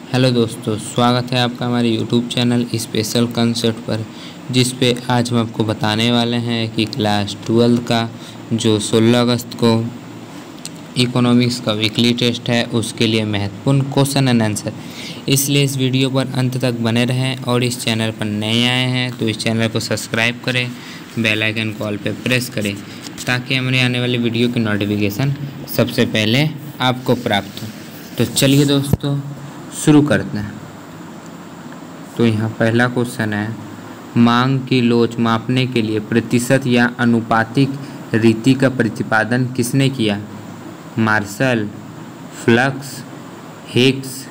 Hello दोस्तों, स्वागत है आपका हमारे यूट्यूब चैनल स्पेशल कंसेप्ट पर, जिस पे आज हम आपको बताने वाले हैं कि क्लास 12 का जो 16 अगस्त को इकोनॉमिक्स का वीकली टेस्ट है उसके लिए महत्वपूर्ण क्वेश्चन एंड आंसर। इसलिए इस वीडियो पर अंत तक बने रहें और इस चैनल पर नए आए हैं तो इस चैनल को सब्सक्राइब करें, बेल आइकन कॉल पे प्रेस करें ताकि हमारे आने वाली वीडियो की नोटिफिकेशन सबसे पहले आपको प्राप्त हो। तो चलिए दोस्तों शुरू करते हैं। तो यहाँ पहला क्वेश्चन है, मांग की लोच मापने के लिए प्रतिशत या अनुपातिक रीति का प्रतिपादन किसने किया? Marshall, Flux, Hicks,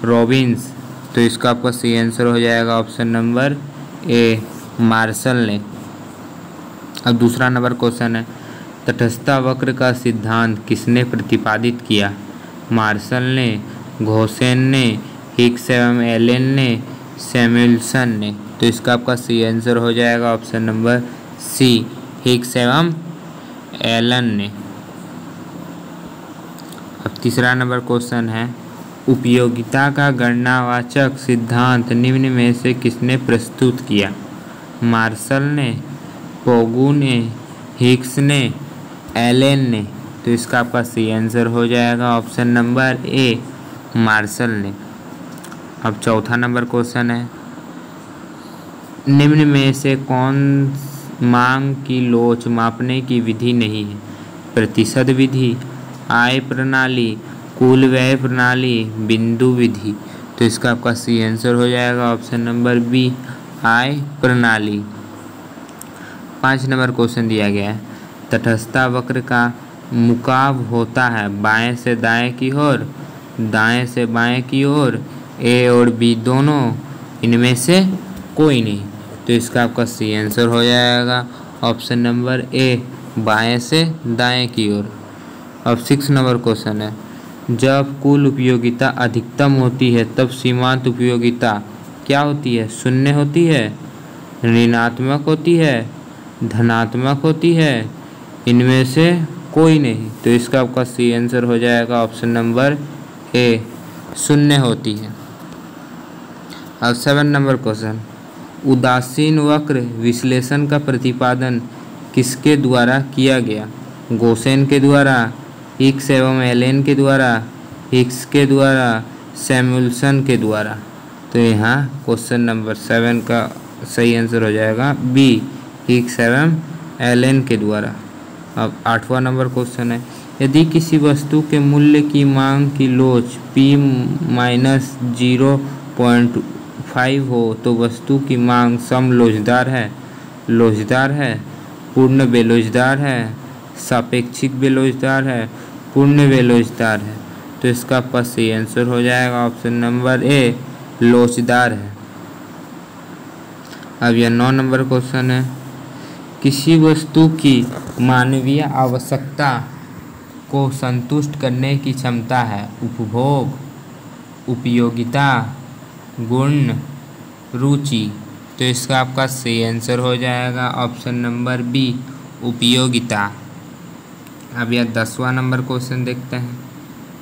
Robbins. तो इसका आपका सही आंसर हो जाएगा ऑप्शन नंबर ए, मार्शल ने। अब दूसरा नंबर क्वेश्चन है, तटस्थता वक्र का सिद्धांत किसने प्रतिपादित किया? मार्शल ने, घोसेन ने, हिग्स एवं एलन ने, सैमुएल्सन ने। तो इसका आपका सही आंसर हो जाएगा ऑप्शन नंबर सी, हिग्स एवं एलन ने। अब तीसरा नंबर क्वेश्चन है, उपयोगिता का गणनावाचक सिद्धांत निम्न में से किसने प्रस्तुत किया? मार्शल ने, पोगू ने, हिग्स ने, एलन ने। तो इसका आपका सही आंसर हो जाएगा ऑप्शन नंबर ए, मार्शल ने। अब चौथा नंबर क्वेश्चन है, निम्न में से कौन मांग की लोच मापने की विधि नहीं है? प्रतिशत विधि, आय प्रणाली, कुल व्यय प्रणाली, बिंदु विधि। तो इसका आपका सही आंसर हो जाएगा ऑप्शन नंबर बी, आय प्रणाली। 5 नंबर क्वेश्चन दिया गया है, तटस्थता वक्र का मुकाब होता है बाएं से दाएं की ओर, दाएं से बाएं की ओर, ए और बी दोनों, इनमें से कोई नहीं। तो इसका आपका सही आंसर हो जाएगा ऑप्शन नंबर ए, बाएं से दाएं की ओर। अब 6 नंबर क्वेश्चन है, जब कुल उपयोगिता अधिकतम होती है तब सीमांत उपयोगिता क्या होती है? शून्य होती है, ऋणात्मक होती है, धनात्मक होती है, इनमें से कोई नहीं। तो इसका आपका सही आंसर हो जाएगा ऑप्शन नंबर ए, शून्य होती है। अब 7 नंबर क्वेश्चन, उदासीन वक्र विश्लेषण का प्रतिपादन किसके द्वारा किया गया? गोसेन के द्वारा, हिग्स एवं एलन के द्वारा, हिग्स के द्वारा, सैमुएल्सन के द्वारा। तो यहाँ क्वेश्चन नंबर 7 का सही आंसर हो जाएगा बी, हिग्स एवं एलन के द्वारा। अब 8वां नंबर क्वेश्चन है, यदि किसी वस्तु के मूल्य की मांग की लोच P-0.5 हो तो वस्तु की मांग समलोचदार है, लोचदार है, पूर्ण बेलोचदार है, सापेक्षिक बेलोचदार है, पूर्ण बेलोचदार है। तो इसका आपका सही आंसर हो जाएगा ऑप्शन नंबर ए, लोचदार है। अब यह 9 नंबर क्वेश्चन है, किसी वस्तु की मानवीय आवश्यकता को संतुष्ट करने की क्षमता है? उपभोग, उपयोगिता, गुण, रुचि। तो इसका आपका सही आंसर हो जाएगा ऑप्शन नंबर बी, उपयोगिता। अब यह 10वां नंबर क्वेश्चन देखते हैं,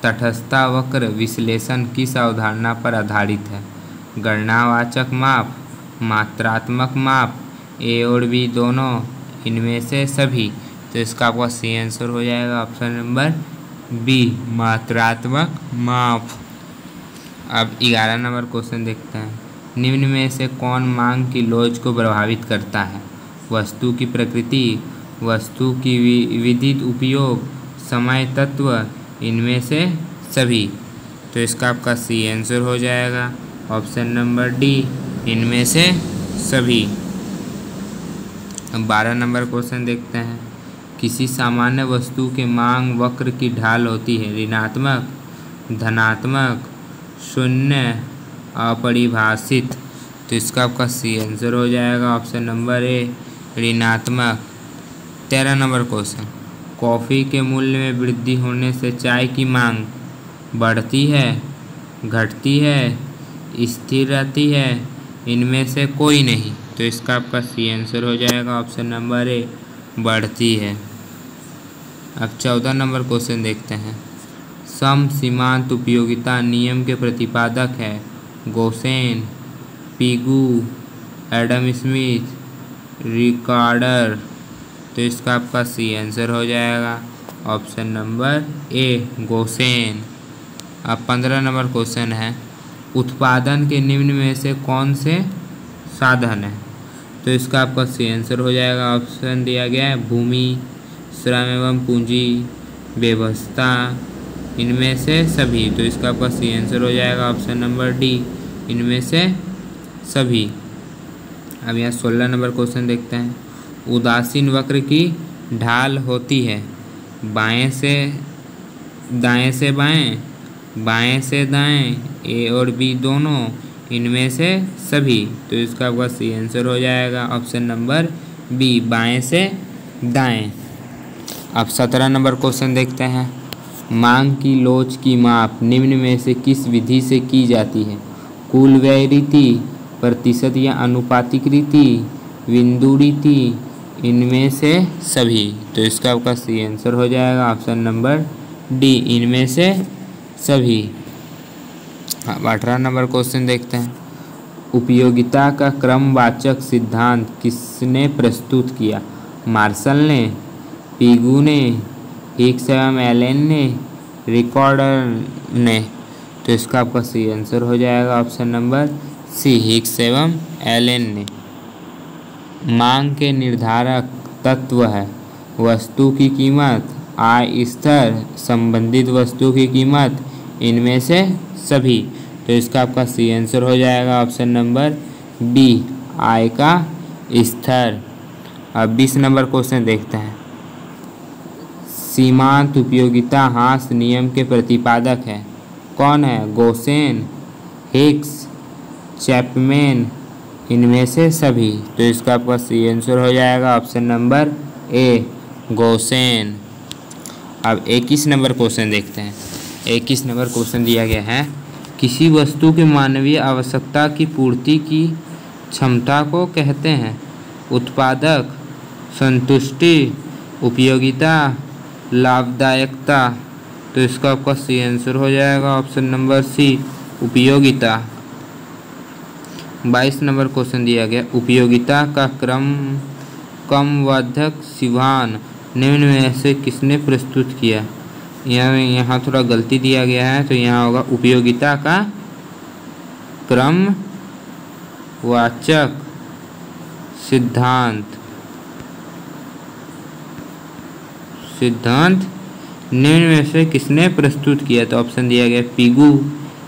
तटस्थता वक्र विश्लेषण किस अवधारणा पर आधारित है? गणनावाचक माप, मात्रात्मक माप, ए और बी दोनों, इनमें से सभी। तो इसका आपका सही आंसर हो जाएगा ऑप्शन नंबर बी, मात्रात्मक माप। अब 11 नंबर क्वेश्चन देखते हैं, निम्न में से कौन मांग की लोच को प्रभावित करता है? वस्तु की प्रकृति, वस्तु की विविध उपयोग, समय तत्व, इनमें से सभी। तो इसका आपका सही आंसर हो जाएगा ऑप्शन नंबर डी, इनमें से सभी। अब 12 नंबर क्वेश्चन देखते हैं, किसी सामान्य वस्तु के मांग वक्र की ढाल होती है ऋणात्मक, धनात्मक, शून्य, अपरिभाषित। तो इसका आपका सही आंसर हो जाएगा ऑप्शन नंबर ए, ऋणात्मक। 13 नंबर क्वेश्चन, कॉफ़ी के मूल्य में वृद्धि होने से चाय की मांग बढ़ती है, घटती है, स्थिर रहती है, इनमें से कोई नहीं। तो इसका आपका सही आंसर हो जाएगा ऑप्शन नंबर ए, बढ़ती है। अब 14 नंबर क्वेश्चन देखते हैं, सम सीमांत उपयोगिता नियम के प्रतिपादक है गॉसेन, पिगू, एडम स्मिथ, रिकार्डर। तो इसका आपका सी आंसर हो जाएगा ऑप्शन नंबर ए गॉसेन। अब 15 नंबर क्वेश्चन है, उत्पादन के निम्न में से कौन से साधन है? तो इसका आपका सी आंसर हो जाएगा, ऑप्शन दिया गया है भूमि, श्रम एवं पूंजी, व्यवस्था, इनमें से सभी। तो इसका आपका सी आंसर हो जाएगा ऑप्शन नंबर डी, इनमें से सभी। अब यहाँ 16 नंबर क्वेश्चन देखते हैं, उदासीन वक्र की ढाल होती है बाएं से बाएं, बाएं से दाएं, ए और बी दोनों, इनमें से सभी। तो इसका आपका सी आंसर हो जाएगा ऑप्शन नंबर बी, बाएं से दाएं। अब 17 नंबर क्वेश्चन देखते हैं, मांग की लोच की माप निम्न में से किस विधि से की जाती है? कुल व्यय रीति, प्रतिशत या अनुपातिक रीति, बिंदु रीति, इनमें से सभी। तो इसका आपका सी आंसर हो जाएगा ऑप्शन नंबर डी, इनमें से सभी। अब 18 नंबर क्वेश्चन देखते हैं, उपयोगिता का क्रमवाचक सिद्धांत किसने प्रस्तुत किया? मार्शल ने, पिगू ने, हिक्स एवं एलन ने, रिकॉर्डर ने। तो इसका आपका सी आंसर हो जाएगा ऑप्शन नंबर सी, हिक्स एवं एलन ने। मांग के निर्धारक तत्व है वस्तु की कीमत, आय स्तर, संबंधित वस्तु की कीमत, इनमें से सभी। तो इसका आपका सी आंसर हो जाएगा ऑप्शन नंबर बी, आय का स्तर। अब 20 नंबर क्वेश्चन देखते हैं, सीमांत उपयोगिता ह्रास नियम के प्रतिपादक है कौन है? गॉसेन, हिक्स, चैपमैन, इनमें से सभी। तो इसका आपका सी आंसर हो जाएगा ऑप्शन नंबर ए, गॉसेन। अब 21 नंबर क्वेश्चन देखते हैं, 21 नंबर क्वेश्चन दिया गया है, किसी वस्तु के मानवीय आवश्यकता की पूर्ति की क्षमता को कहते हैं? उत्पादक, संतुष्टि, उपयोगिता, लाभदायकता। तो इसका आपका सी आंसर हो जाएगा ऑप्शन नंबर सी, उपयोगिता। 22 नंबर क्वेश्चन दिया गया, उपयोगिता का क्रमबद्धक सिद्धांत निम्न में से किसने प्रस्तुत किया? यहाँ थोड़ा गलती दिया गया है, तो यहाँ होगा उपयोगिता का क्रमवाचक सिद्धांत निम्न में से किसने प्रस्तुत किया? तो ऑप्शन दिया गया पिगू,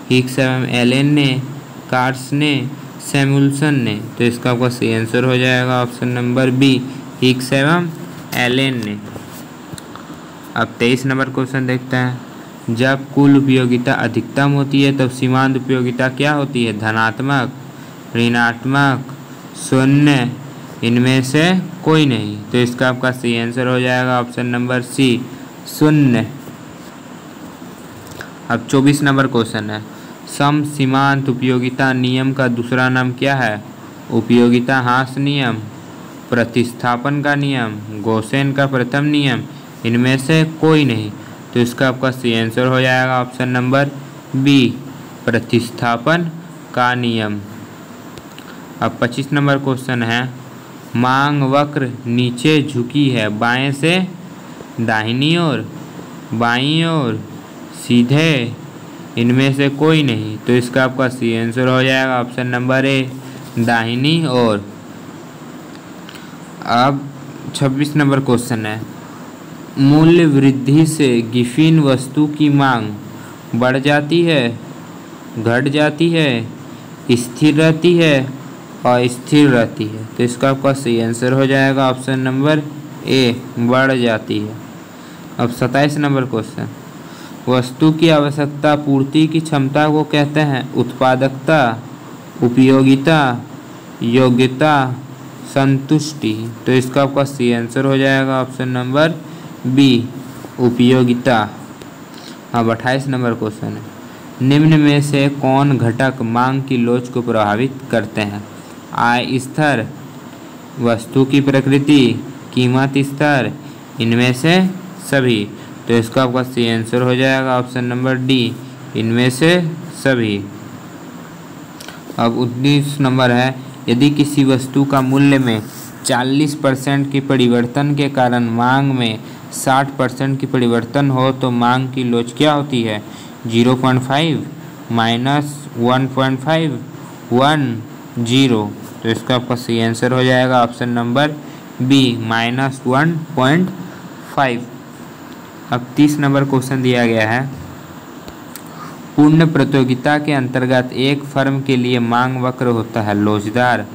हिक्स एवं एलन ने, कार्स ने, सैमुअल्सन ने। तो इसका आपका सही आंसर हो जाएगा ऑप्शन नंबर बी, हिक्स एवं एलन ने। अब 23 नंबर क्वेश्चन देखते हैं, जब कुल उपयोगिता अधिकतम होती है तब सीमांत उपयोगिता क्या होती है? धनात्मक, ऋणात्मक, शून्य, इनमें से कोई नहीं। तो इसका आपका सही आंसर हो जाएगा ऑप्शन नंबर सी, शून्य। अब 24 नंबर क्वेश्चन है, सम सीमांत उपयोगिता नियम का दूसरा नाम क्या है? उपयोगिता ह्रास नियम, प्रतिस्थापन का नियम, गॉसेन का प्रथम नियम, इनमें से कोई नहीं। तो इसका आपका सही आंसर हो जाएगा ऑप्शन नंबर बी, प्रतिस्थापन का नियम। अब 25 नंबर क्वेश्चन है, मांग वक्र नीचे झुकी है बाएं से दाहिनी ओर, बाईं ओर, सीधे, इनमें से कोई नहीं। तो इसका आपका सही आंसर हो जाएगा ऑप्शन नंबर ए, दाहिनी ओर। अब 26 नंबर क्वेश्चन है, मूल्य वृद्धि से गिफिन वस्तु की मांग बढ़ जाती है, घट जाती है, स्थिर रहती है, अस्थिर रहती है। तो इसका आपका सही आंसर हो जाएगा ऑप्शन नंबर ए, बढ़ जाती है। अब 27 नंबर क्वेश्चन, वस्तु की आवश्यकता पूर्ति की क्षमता को कहते हैं? उत्पादकता, उपयोगिता, योग्यता, संतुष्टि। तो इसका आपका सही आंसर हो जाएगा ऑप्शन नंबर बी, उपयोगिता। अब 28 नंबर क्वेश्चन है, निम्न में से कौन घटक मांग की लोच को प्रभावित करते हैं? आय स्तर, वस्तु की प्रकृति, कीमत स्तर, इनमें से सभी। तो इसका आपका सी आंसर हो जाएगा ऑप्शन नंबर डी, इनमें से सभी। अब 19 नंबर है, यदि किसी वस्तु का मूल्य में 40% के परिवर्तन के कारण मांग में 60% की परिवर्तन हो तो मांग की लोच क्या होती है? 0.5 माइनस 1.5 1 0। तो इसका आपका सही आंसर हो जाएगा ऑप्शन नंबर बी, माइनस 1.5। अब 30 नंबर क्वेश्चन दिया गया है, पूर्ण प्रतियोगिता के अंतर्गत एक फर्म के लिए मांग वक्र होता है लोचदार,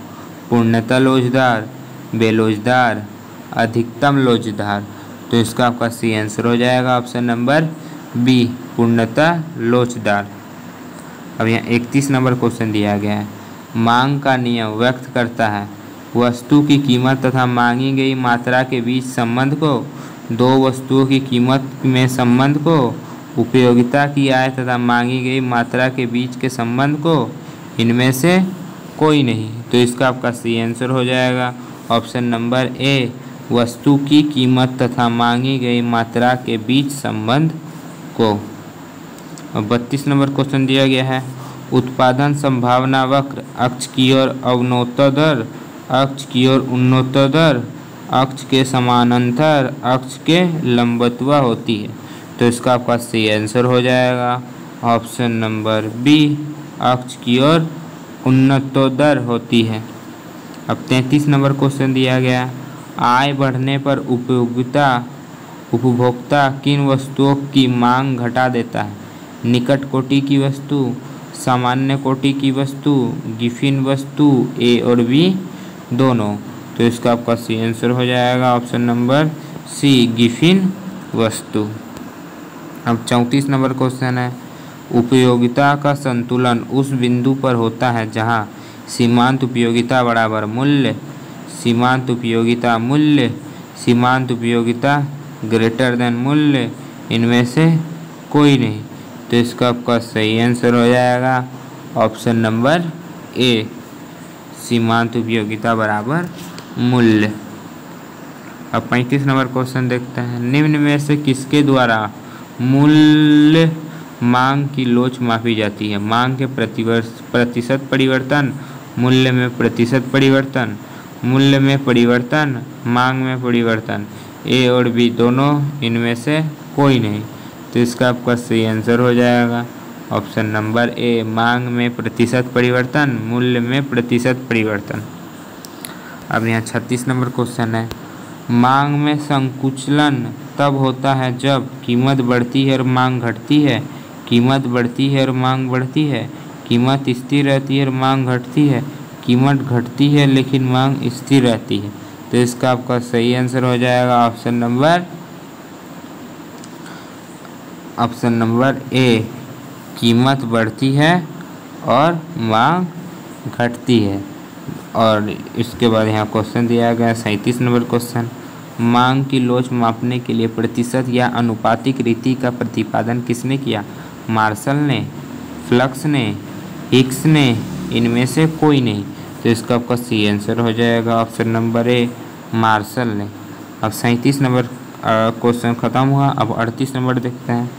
पूर्णतः लोचदार, बेलोचदार, अधिकतम लोचदार। तो इसका आपका सी आंसर हो जाएगा ऑप्शन नंबर बी, पूर्णतः लोचदार। अब यहाँ 31 नंबर क्वेश्चन दिया गया है, मांग का नियम व्यक्त करता है वस्तु की कीमत तथा मांगी गई मात्रा के बीच संबंध को, दो वस्तुओं की कीमत में संबंध को, उपयोगिता की आय तथा मांगी गई मात्रा के बीच के संबंध को, इनमें से कोई नहीं। तो इसका आपका सी आंसर हो जाएगा ऑप्शन नंबर ए, वस्तु की कीमत तथा मांगी गई मात्रा के बीच संबंध को। अब 32 नंबर क्वेश्चन दिया गया है, उत्पादन संभावना वक्र अक्ष की ओर अवनोत्तर, अक्ष की ओर उन्नोत्तर, अक्ष के समानांतर, अक्ष के लंबवत होती है। तो इसका आपका सही आंसर हो जाएगा ऑप्शन नंबर बी, अक्ष की ओर उन्नतोत्तर होती है। अब 33 नंबर क्वेश्चन दिया गया, आय बढ़ने पर उपभोक्ता किन वस्तुओं की मांग घटा देता है? निकट कोटि की वस्तु, सामान्य कोटि की वस्तु, गिफिन वस्तु, ए और बी दोनों। तो इसका आपका सी आंसर हो जाएगा ऑप्शन नंबर सी, गिफिन वस्तु। अब 34 नंबर क्वेश्चन है, उपयोगिता का संतुलन उस बिंदु पर होता है जहां सीमांत उपयोगिता बराबर मूल्य, सीमांत उपयोगिता मूल्य, सीमांत उपयोगिता ग्रेटर देन मूल्य, इनमें से कोई नहीं। तो इसका आपका सही आंसर हो जाएगा ऑप्शन नंबर ए, सीमांत उपयोगिता बराबर मूल्य। अब 35 नंबर क्वेश्चन देखते हैं, निम्न में से किसके द्वारा मूल्य मांग की लोच मापी जाती है? मांग के प्रतिशत परिवर्तन, मूल्य में प्रतिशत परिवर्तन, मूल्य में परिवर्तन, मांग में परिवर्तन, ए और बी दोनों, इनमें से कोई नहीं। तो इसका आपका सही आंसर हो जाएगा ऑप्शन नंबर ए, मांग में प्रतिशत परिवर्तन, मूल्य में प्रतिशत परिवर्तन। अब यहाँ 36 नंबर क्वेश्चन है, मांग में संकुचलन तब होता है जब कीमत बढ़ती है और मांग घटती है, कीमत बढ़ती है और मांग बढ़ती है, कीमत स्थिर रहती है और मांग घटती है, कीमत घटती है लेकिन मांग स्थिर रहती है। तो इसका आपका सही आंसर हो जाएगा ऑप्शन नंबर ए, कीमत बढ़ती है और मांग घटती है। और इसके बाद यहाँ क्वेश्चन दिया गया 37 नंबर क्वेश्चन, मांग की लोच मापने के लिए प्रतिशत या अनुपातिक रीति का प्रतिपादन किसने किया? मार्शल ने, फ्लक्स ने, हिक्स ने, इनमें से कोई नहीं। तो इसका आपका सी आंसर हो जाएगा ऑप्शन नंबर ए, मार्शल ने। अब 37 नंबर क्वेश्चन खत्म हुआ। अब 38 नंबर देखते हैं,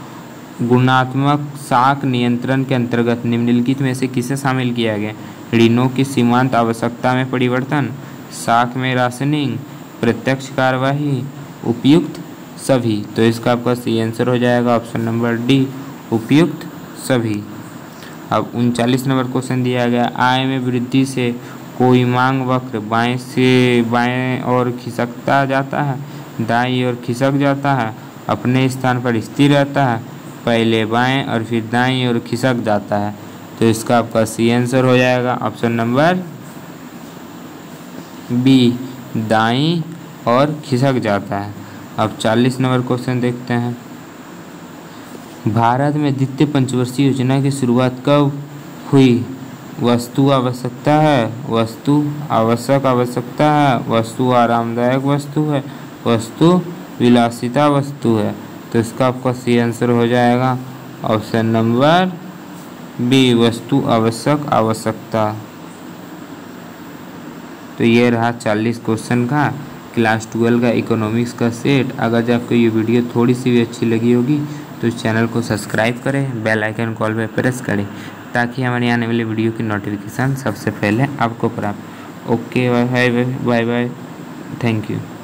गुणात्मक साख नियंत्रण के अंतर्गत निम्नलिखित में से किसे शामिल किया गया? ऋणों की सीमांत आवश्यकता में परिवर्तन, साख में राशनिंग, प्रत्यक्ष कार्यवाही, उपयुक्त सभी। तो इसका आपका सही आंसर हो जाएगा ऑप्शन नंबर डी, उपयुक्त सभी। अब 39 नंबर क्वेश्चन दिया गया, आय में वृद्धि से कोई मांग वक्र बाएं से बाएं और खिसकता जाता है, दाईं ओर खिसक जाता है, अपने स्थान पर स्थिर रहता है, पहले बाएं और फिर दाईं ओर खिसक जाता है। तो इसका आपका सी आंसर हो जाएगा ऑप्शन नंबर बी, दाईं और खिसक जाता है। अब 40 नंबर क्वेश्चन देखते हैं, भारत में द्वितीय पंचवर्षीय योजना की शुरुआत कब हुई? वस्तु आवश्यकता है, वस्तु आवश्यक आवश्यकता है, वस्तु आरामदायक वस्तु है, वस्तु विलासिता वस्तु है। तो इसका आपका सी आंसर हो जाएगा ऑप्शन नंबर बी, वस्तु आवश्यक आवश्यकता। तो ये रहा 40 क्वेश्चन का क्लास 12 का इकोनॉमिक्स का सेट। अगर जब आपको ये वीडियो थोड़ी सी भी अच्छी लगी होगी तो इस चैनल को सब्सक्राइब करें, बेल आइकन कॉल पे प्रेस करें ताकि हमारे आने वाली वीडियो की नोटिफिकेशन सबसे पहले आपको प्राप्त। Okay, bye bye bye bye, thank you.